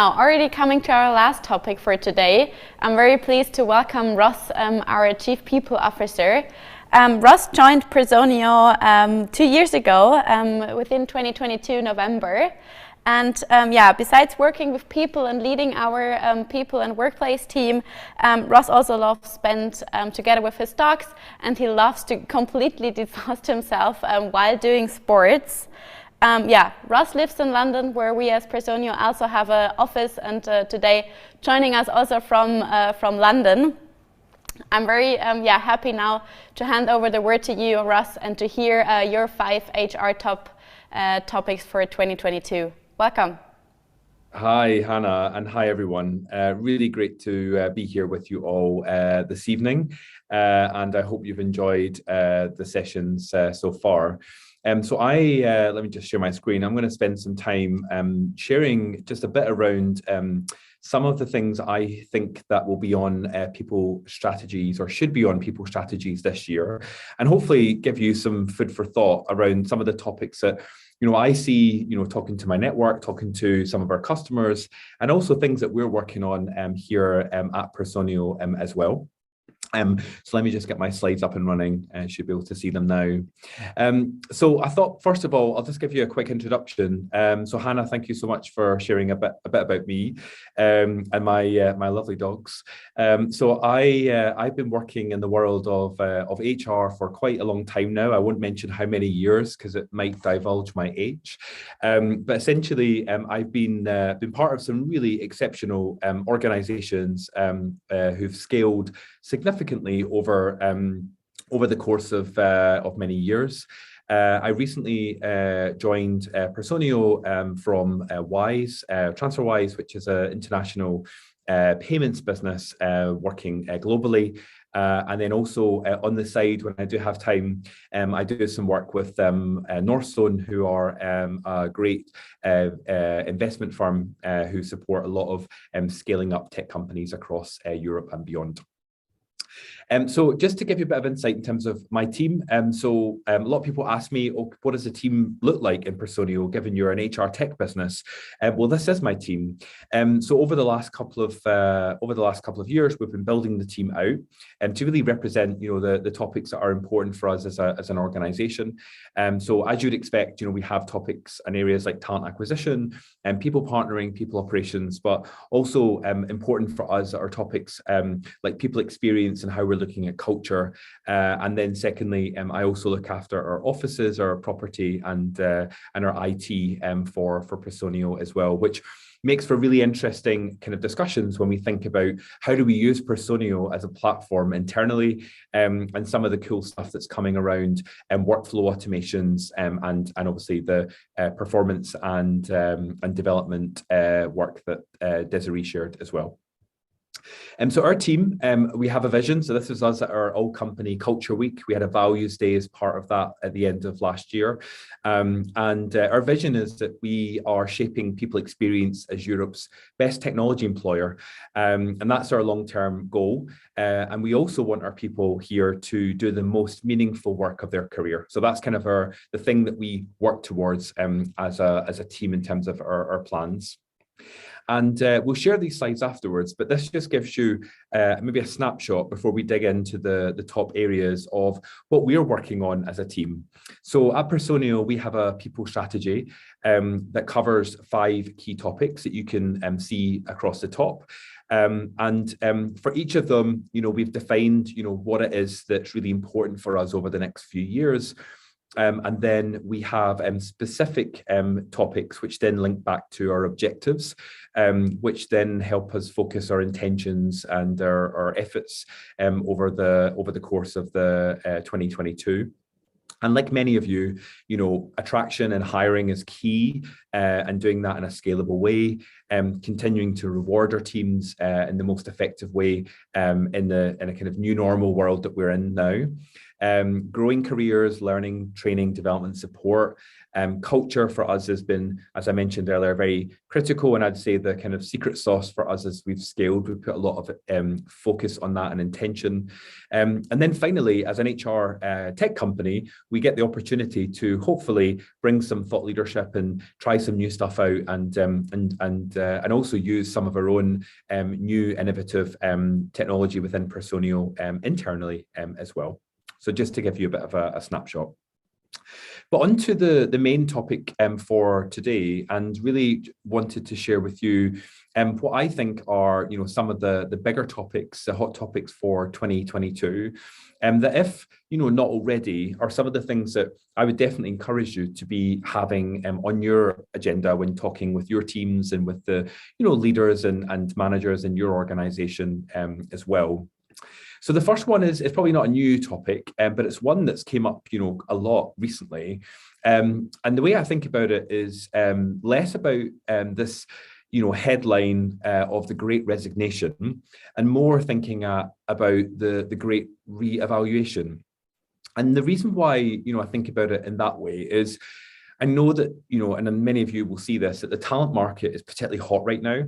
Now, already coming to our last topic for today, I'm very pleased to welcome Ross, our Chief People Officer. Ross joined Personio 2 years ago, within 2022 November. And besides working with people and leading our people and workplace team, Ross also loves to spend together with his dogs, and he loves to completely exhaust himself while doing sports. Ross lives in London, where we as Personio also have an office, and today joining us also from London. I'm very happy now to hand over the word to you, Ross, and to hear your 5 HR topics for 2022. Welcome. Hi, Hannah, and hi, everyone. Really great to be here with you all this evening, and I hope you've enjoyed the sessions so far. So let me just share my screen. I'm going to spend some time sharing just a bit around some of the things I think that will be on people strategies, or should be on people strategies this year, and hopefully give you some food for thought around some of the topics that I see, talking to my network, talking to some of our customers, and also things that we're working on here at Personio as well. So let me just get my slides up and running, and should be able to see them now. So I thought, first of all, I'll just give you a quick introduction. So Hannah, thank you so much for sharing a bit about me and my lovely dogs. So I've been working in the world of HR for quite a long time now. I won't mention how many years because it might divulge my age. But essentially, I've been part of some really exceptional organizations who've scaled significantly over the course of many years. I recently joined Personio from Wise, TransferWise, which is an international payments business working globally. And then also on the side, when I do have time, I do some work with Northstone, who are a great investment firm who support a lot of scaling up tech companies across Europe and beyond. So just to give you a bit of insight in terms of my team, a lot of people ask me, what does the team look like in Personio, given you're an HR tech business? Well, this is my team. So over the last couple of years, we've been building the team out to really represent, the topics that are important for us as an organization. So as you'd expect, we have topics and areas like talent acquisition and people partnering, people operations, but also important for us are topics like people experience and how we're looking at culture. And then secondly, I also look after our offices, our property, and our IT for Personio as well, which makes for really interesting kind of discussions when we think about how do we use Personio as a platform internally, and some of the cool stuff that's coming around workflow automations and obviously the performance and development work that Desiree shared as well. So our team, we have a vision. So this is us at our all company culture week. We had a values day as part of that at the end of last year. And our vision is that we are shaping people experience as Europe's best technology employer. And that's our long-term goal. And we also want our people here to do the most meaningful work of their career. So that's kind of the thing that we work towards as a team in terms of our plans. And we'll share these slides afterwards, but this just gives you maybe a snapshot before we dig into the top areas of what we're working on as a team. So at Personio, we have a people strategy that covers 5 key topics that you can see across the top. For each of them, we've defined, what it is that's really important for us over the next few years. And then we have specific topics which then link back to our objectives, which then help us focus our intentions and our efforts over the course of the 2022. And like many of you, attraction and hiring is key, and doing that in a scalable way, continuing to reward our teams in the most effective way in a kind of new normal world that we're in now. Growing careers, learning, training, development, support. Culture for us has been, as I mentioned earlier, very critical, and I'd say the kind of secret sauce for us as we've scaled. We've put a lot of focus on that and intention. And then finally, as an HR tech company, we get the opportunity to hopefully bring some thought leadership and try some new stuff out and also use some of our own new innovative technology within Personio internally as well. So just to give you a bit of a snapshot. But on to the main topic for today, and really wanted to share with you what I think are some of the bigger topics, the hot topics for 2022, that if not already, are some of the things that I would definitely encourage you to be having on your agenda when talking with your teams and with the leaders and managers in your organization as well. So the first one is probably not a new topic, but it's one that's came up, a lot recently. And the way I think about it is less about this, headline of the Great Resignation, and more thinking about the Great Reevaluation. And the reason why, I think about it in that way is I know that, and many of you will see this, that the talent market is particularly hot right now.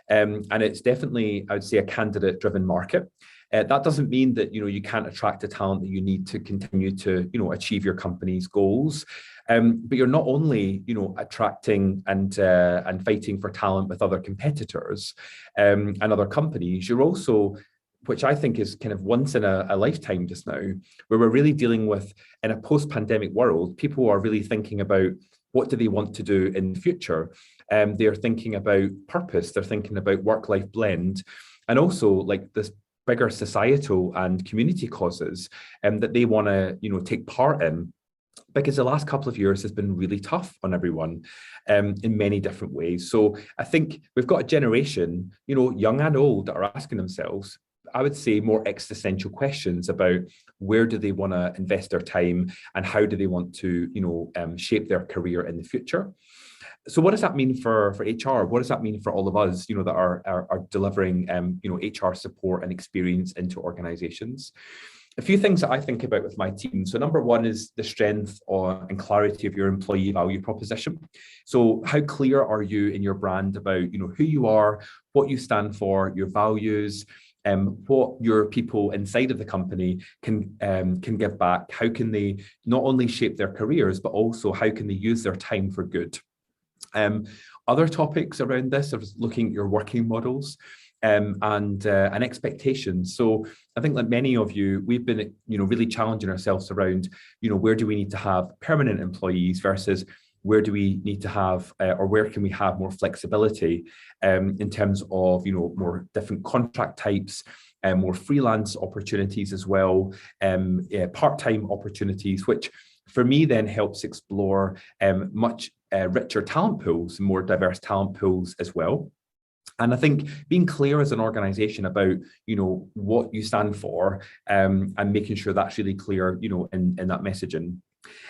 And it's definitely, I would say, a candidate-driven market. That doesn't mean that you can't attract the talent that you need to continue to achieve your company's goals, but you're not only attracting and fighting for talent with other competitors and other companies. You're also, which I think is kind of once in a lifetime just now, where we're really dealing with, in a post-pandemic world, people are really thinking about what do they want to do in the future. They're thinking about purpose. They're thinking about work-life blend, and also like this bigger societal and community causes that they want to take part in, because the last couple of years has been really tough on everyone in many different ways. So I think we've got a generation, young and old, that are asking themselves, I would say, more existential questions about where do they want to invest their time and how do they want to shape their career in the future. So what does that mean for HR? What does that mean for all of us, that are delivering, HR support and experience into organizations? A few things that I think about with my team. So number one is the strength and clarity of your employee value proposition. So how clear are you in your brand about, who you are, what you stand for, your values, what your people inside of the company can give back? How can they not only shape their careers, but also how can they use their time for good? Other topics around this are looking at your working models and expectations. So I think, like many of you, we've been really challenging ourselves around where do we need to have permanent employees versus where do we need to have or where can we have more flexibility in terms of more different contract types, more freelance opportunities as well, part-time opportunities, which for me then helps explore much richer talent pools, more diverse talent pools as well. And I think being clear as an organization about, what you stand for and making sure that's really clear, in that messaging.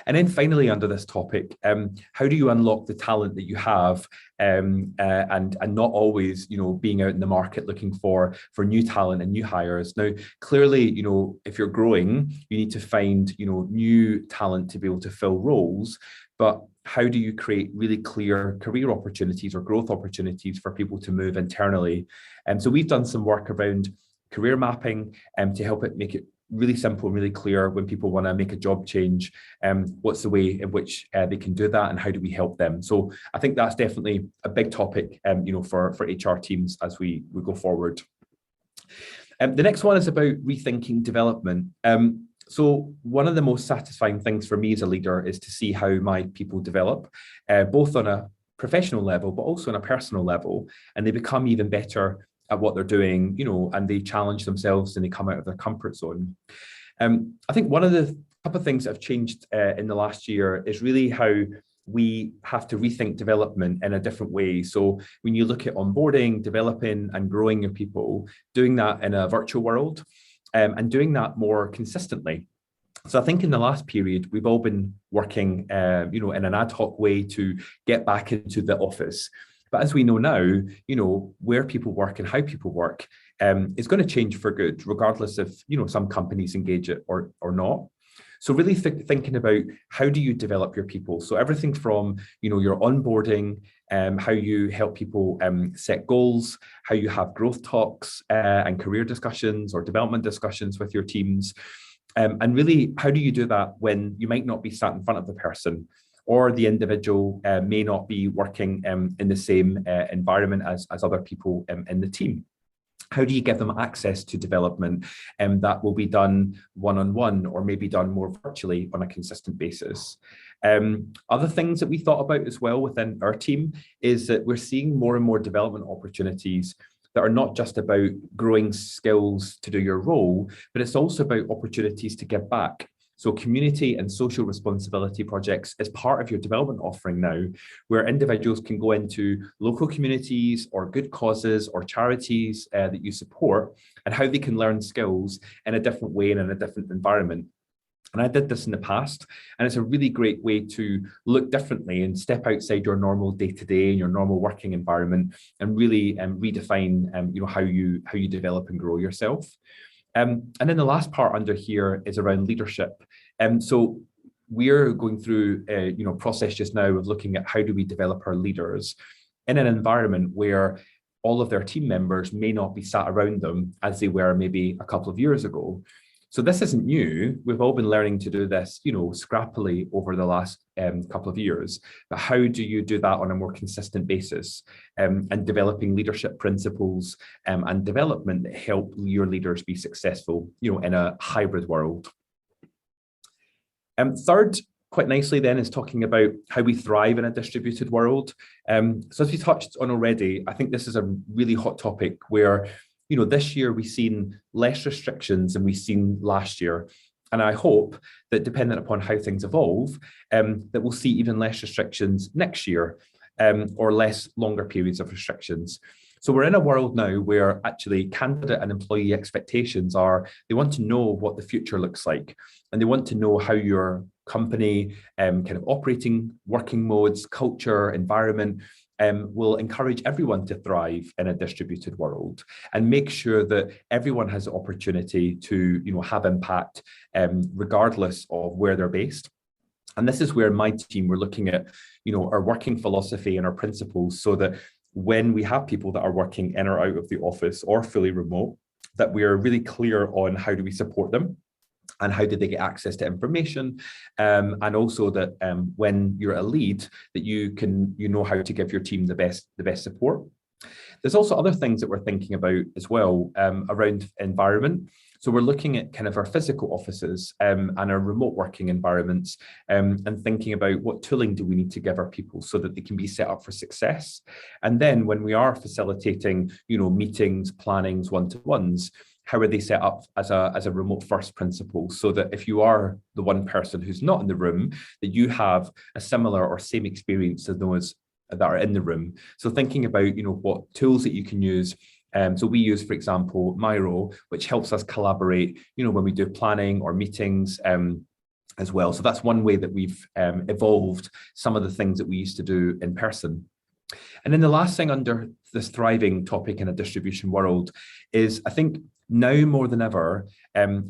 And then finally, under this topic, how do you unlock the talent that you have and not always, being out in the market looking for new talent and new hires? Now, clearly, if you're growing, you need to find, new talent to be able to fill roles. But how do you create really clear career opportunities or growth opportunities for people to move internally? And so we've done some work around career mapping to help it make it really simple and really clear when people want to make a job change, what's the way in which they can do that and how do we help them? So I think that's definitely a big topic, for HR teams as we go forward. The next one is about rethinking development. So one of the most satisfying things for me as a leader is to see how my people develop, both on a professional level, but also on a personal level, and they become even better at what they're doing, and they challenge themselves and they come out of their comfort zone. I think one of the couple of things that have changed in the last year is really how we have to rethink development in a different way. So when you look at onboarding, developing and growing your people, doing that in a virtual world, and doing that more consistently. So I think in the last period, we've all been working, in an ad hoc way to get back into the office. But as we know now, where people work and how people work is going to change for good, regardless if, some companies engage it or not. So really thinking about how do you develop your people? So everything from, your onboarding, how you help people set goals, how you have growth talks and career discussions or development discussions with your teams. And really, how do you do that when you might not be sat in front of the person? or the individual may not be working in the same environment as other people in the team. How do you give them access to development that will be done one-on-one or maybe done more virtually on a consistent basis? Other things that we thought about as well within our team is that we're seeing more and more development opportunities that are not just about growing skills to do your role, but it's also about opportunities to give back. So community and social responsibility projects is part of your development offering now, where individuals can go into local communities or good causes or charities that you support, and how they can learn skills in a different way and in a different environment. And I did this in the past, and it's a really great way to look differently and step outside your normal day-to-day and your normal working environment, and really redefine how you develop and grow yourself. And then the last part under here is around leadership. So we're going through a process just now of looking at how do we develop our leaders in an environment where all of their team members may not be sat around them as they were maybe a couple of years ago. So this isn't new. We've all been learning to do this, scrappily over the last couple of years. But how do you do that on a more consistent basis, and developing leadership principles and development that help your leaders be successful, in a hybrid world? Third, quite nicely then, is talking about how we thrive in a distributed world. So as we touched on already, I think this is a really hot topic where this year we've seen less restrictions than we've seen last year. And I hope that depending upon how things evolve, that we'll see even less restrictions next year, or less longer periods of restrictions. So we're in a world now where actually candidate and employee expectations are, they want to know what the future looks like, and they want to know how your company kind of operating, working modes, culture, environment, will encourage everyone to thrive in a distributed world, and make sure that everyone has the opportunity to have impact regardless of where they're based. And this is where my team, we're looking at our working philosophy and our principles, so that when we have people that are working in or out of the office or fully remote, that we are really clear on how do we support them, and how do they get access to information, and also that when you're a lead, that you know how to give your team the best support. There's also other things that we're thinking about as well around environment. So we're looking at kind of our physical offices and our remote working environments, and thinking about what tooling do we need to give our people so that they can be set up for success. And then when we are facilitating, meetings, plannings, one-to-ones, how are they set up as a remote first principle, so that if you are the one person who's not in the room, that you have a similar or same experience as those that are in the room. So thinking about, what tools that you can use. So we use, for example, Miro, which helps us collaborate, when we do planning or meetings as well. So that's one way that we've evolved some of the things that we used to do in person. And then the last thing under this thriving topic in a distribution world is, I think, now more than ever,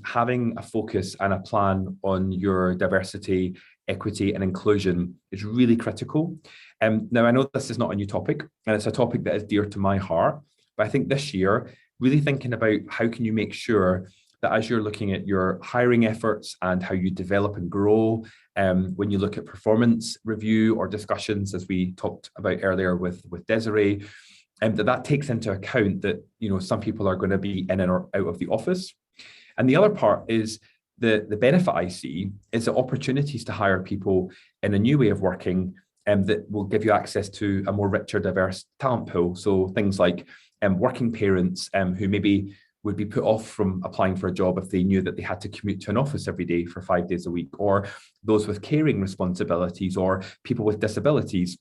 having a focus and a plan on your diversity, equity, and inclusion is really critical. Now, I know this is not a new topic, and it's a topic that is dear to my heart, but I think this year, really thinking about how can you make sure that as you're looking at your hiring efforts and how you develop and grow, when you look at performance review or discussions, as we talked about earlier with Desiree, that takes into account that some people are going to be in and or out of the office. And the other part is the benefit I see is the opportunities to hire people in a new way of working, that will give you access to a more richer, diverse talent pool. So things like working parents who maybe would be put off from applying for a job if they knew that they had to commute to an office every day for 5 days a week, or those with caring responsibilities, or people with disabilities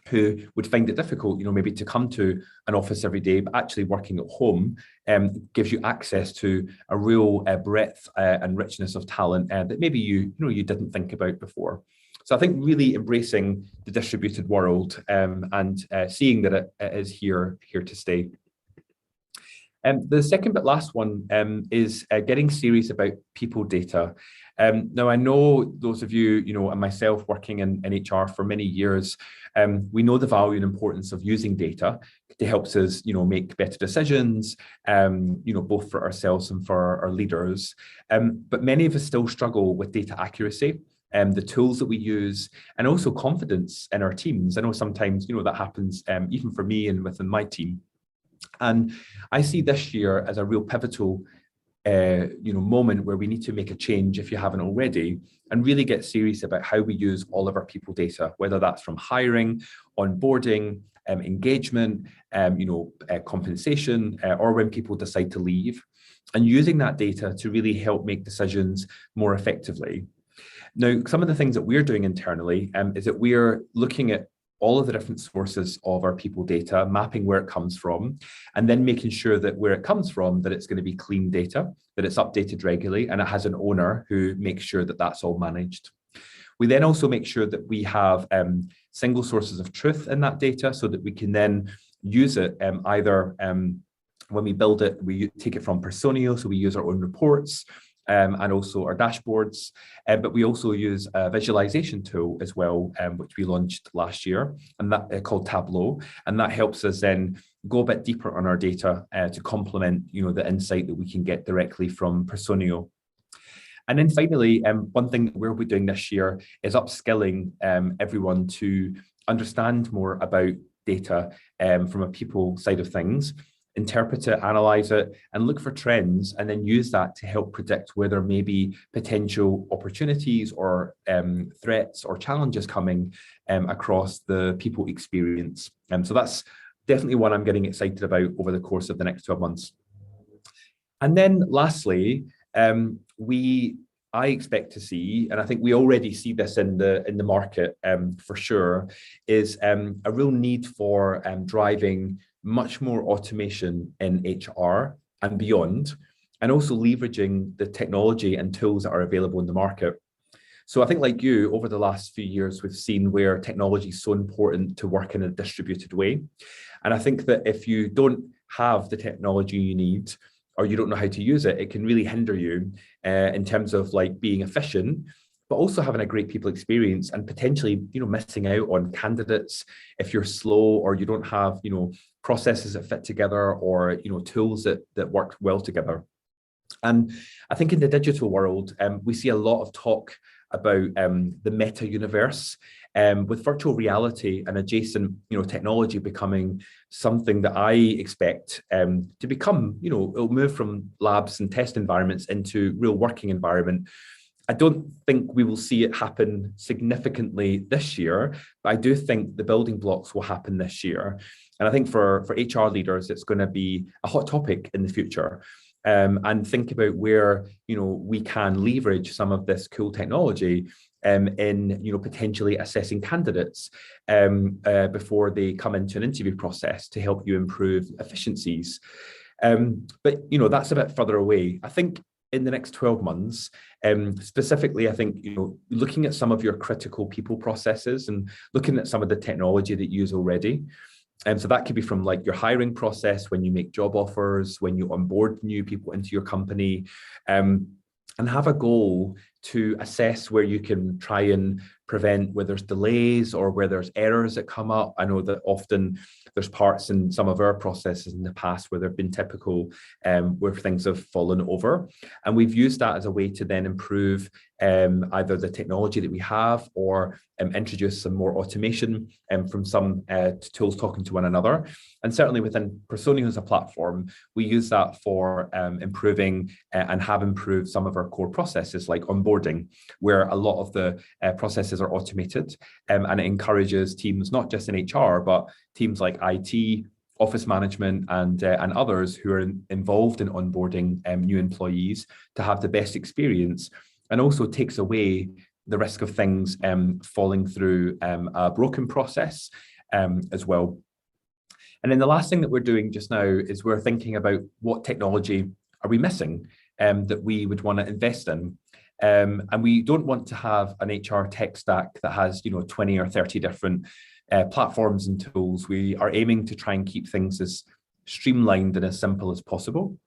who would find it difficult, maybe to come to an office every day, but actually working at home gives you access to a real breadth and richness of talent that maybe you didn't think about before. So I think really embracing the distributed world and seeing that it is here to stay. The second but last one is getting serious about people data. Now, I know those of you, and myself working in HR for many years, we know the value and importance of using data to help us, make better decisions, both for ourselves and for our leaders. But many of us still struggle with data accuracy. the tools that we use, and also confidence in our teams. I know sometimes, that happens even for me and within my team. And I see this year as a real pivotal moment where we need to make a change, if you haven't already, and really get serious about how we use all of our people data, whether that's from hiring, onboarding, engagement, compensation, or when people decide to leave, and using that data to really help make decisions more effectively. Now, some of the things that we're doing internally is that we're looking at all of the different sources of our people data, mapping where it comes from, and then making sure that where it comes from, that it's going to be clean data, that it's updated regularly, and it has an owner who makes sure that that's all managed. We then also make sure that we have single sources of truth in that data so that we can then use it either when we build it, we take it from Personio, so we use our own reports, and also our dashboards, but we also use a visualization tool as well, which we launched last year, and that called Tableau, and that helps us then go a bit deeper on our data to complement, the insight that we can get directly from Personio. And then finally, one thing that we'll be doing this year is upskilling everyone to understand more about data from a people side of things, interpret it, analyze it, and look for trends, and then use that to help predict where there may be potential opportunities or threats or challenges coming across the people experience. So that's definitely one I'm getting excited about over the course of the next 12 months. And then lastly, I expect to see, and I think we already see this in the market for sure, is a real need for driving much more automation in HR and beyond, and also leveraging the technology and tools that are available in the market. So I think, like you, over the last few years, we've seen where technology is so important to work in a distributed way. And I think that if you don't have the technology you need, or you don't know how to use it, it can really hinder you in terms of like being efficient, but also having a great people experience, and potentially, missing out on candidates if you're slow or you don't have, processes that fit together, or, tools that work well together. And I think in the digital world, we see a lot of talk about the meta universe, with virtual reality and adjacent, technology becoming something that I expect to become, it'll move from labs and test environments into real working environment. I don't think we will see it happen significantly this year, but I do think the building blocks will happen this year. And I think for HR leaders, it's going to be a hot topic in the future. And think about where, we can leverage some of this cool technology in, potentially assessing candidates before they come into an interview process to help you improve efficiencies. But, that's a bit further away. I think in the next 12 months, specifically, I think, looking at some of your critical people processes and looking at some of the technology that you use already. So that could be from like your hiring process, when you make job offers, when you onboard new people into your company, and have a goal to assess where you can try and prevent where there's delays or where there's errors that come up. I know that often there's parts in some of our processes in the past where there've been typical where things have fallen over, and we've used that as a way to then improve either the technology that we have, or introduce some more automation from some tools talking to one another. And certainly within Personio as a platform, we use that for improving and have improved some of our core processes like onboarding, where a lot of the processes are automated, and it encourages teams, not just in HR, but teams like IT, office management, and others who are involved in onboarding new employees to have the best experience, and also takes away the risk of things falling through a broken process as well. And then the last thing that we're doing just now is we're thinking about what technology are we missing that we would want to invest in. And we don't want to have an HR tech stack that has 20 or 30 different platforms and tools. We are aiming to try and keep things as streamlined and as simple as possible.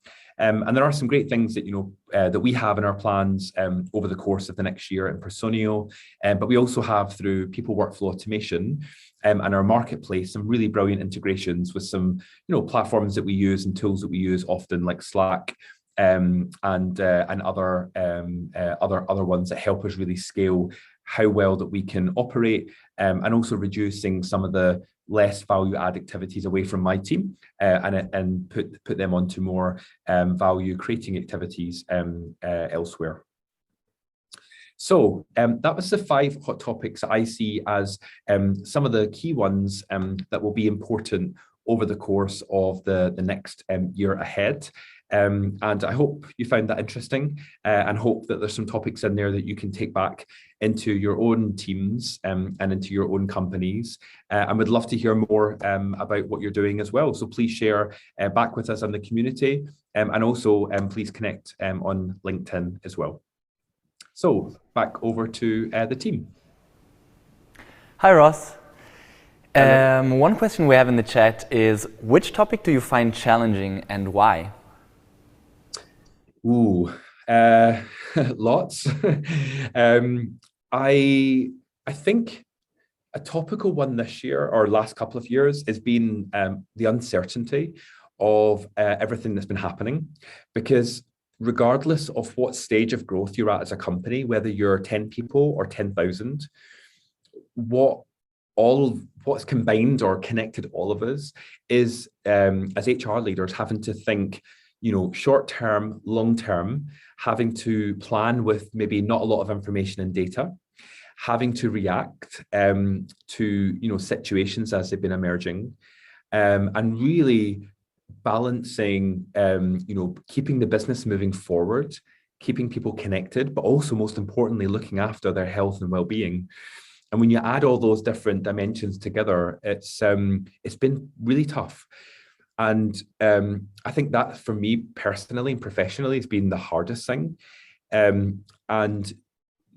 And there are some great things that that we have in our plans over the course of the next year in Personio, but we also have through people workflow automation and our marketplace some really brilliant integrations with some platforms that we use and tools that we use often, like Slack and other ones that help us really scale how well that we can operate, and also reducing some of the less value add activities away from my team, and put them onto more value creating activities elsewhere. So that was the 5 hot topics that I see as some of the key ones that will be important over the course of the next year ahead. And I hope you found that interesting, and hope that there's some topics in there that you can take back into your own teams and into your own companies. And would love to hear more about what you're doing as well. So please share back with us on the community, and also please connect on LinkedIn as well. So back over to the team. Hi, Ross. One question we have in the chat is, which topic do you find challenging and why? Ooh, lots. I think a topical one this year or last couple of years has been the uncertainty of everything that's been happening, because regardless of what stage of growth you're at as a company, whether you're 10 people or 10,000, what's combined or connected all of us is as HR leaders having to think, short term, long term, having to plan with maybe not a lot of information and data, having to react to situations as they've been emerging, and really balancing keeping the business moving forward, keeping people connected, but also most importantly looking after their health and well-being. And when you add all those different dimensions together, it's been really tough. And I think that for me personally and professionally has been the hardest thing. And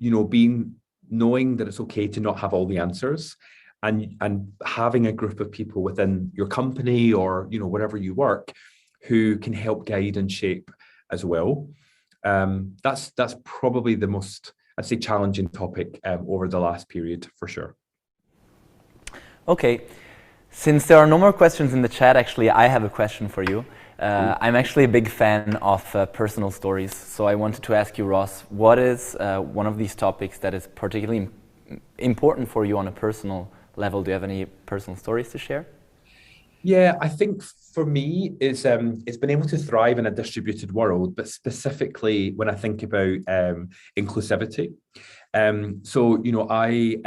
knowing that it's okay to not have all the answers, and having a group of people within your company or wherever you work who can help guide and shape as well. That's probably the most, I'd say, challenging topic over the last period for sure. Okay, since there are no more questions in the chat, actually I have a question for you. I'm actually a big fan of personal stories, so I wanted to ask you, Ross, what is one of these topics that is particularly important for you on a personal level? Do you have any personal stories to share? Yeah, I think for me it's been able to thrive in a distributed world, but specifically when I think about inclusivity. So I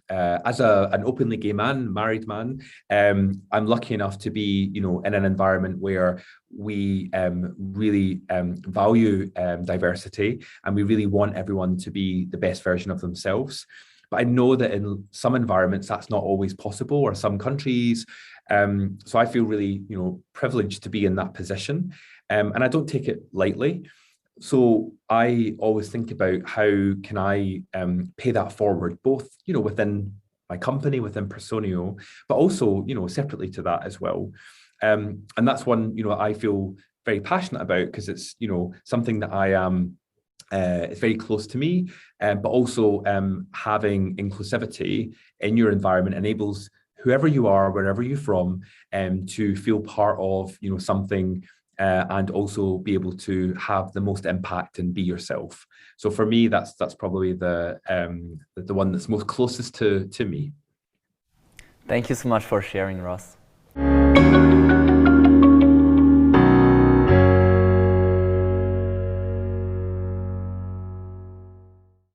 as an openly gay man, married man, I'm lucky enough to be in an environment where we really value diversity, and we really want everyone to be the best version of themselves. But I know that in some environments that's not always possible, or some countries. So I feel really privileged to be in that position, and I don't take it lightly. So I always think about how can I pay that forward, both within my company, within Personio, but also separately to that as well. And that's one I feel very passionate about, because it's something that I am. It's very close to me, but also having inclusivity in your environment enables whoever you are, wherever you're from, to feel part of something, and also be able to have the most impact and be yourself. So for me, that's probably the one that's most closest to me. Thank you so much for sharing, Ross.